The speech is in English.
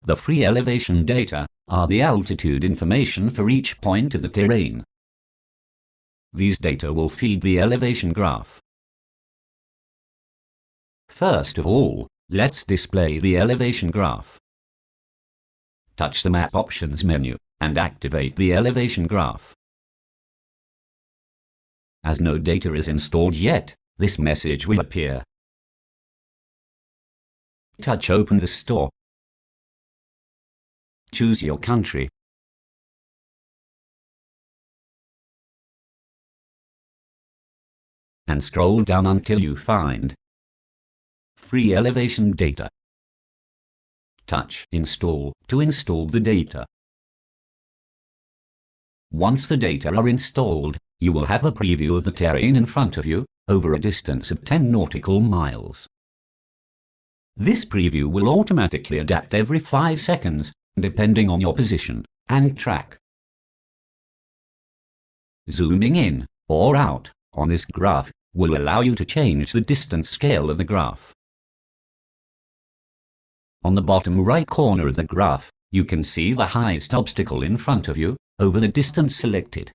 The free elevation data are the altitude information for each point of the terrain. These data will feed the elevation graph. First of all, let's display the elevation graph. Touch the Map Options menu and activate the elevation graph. As no data is installed yet, this message will appear. Touch Open the store. Choose your country. And scroll down until you find Free Elevation Data. Touch Install to install the data. Once the data are installed, you will have a preview of the terrain in front of you, over a distance of 10 nautical miles. This preview will automatically adapt every 5 seconds, depending on your position and track. Zooming in or out on this graph will allow you to change the distance scale of the graph. On the bottom right corner of the graph, you can see the highest obstacle in front of you, over the distance selected.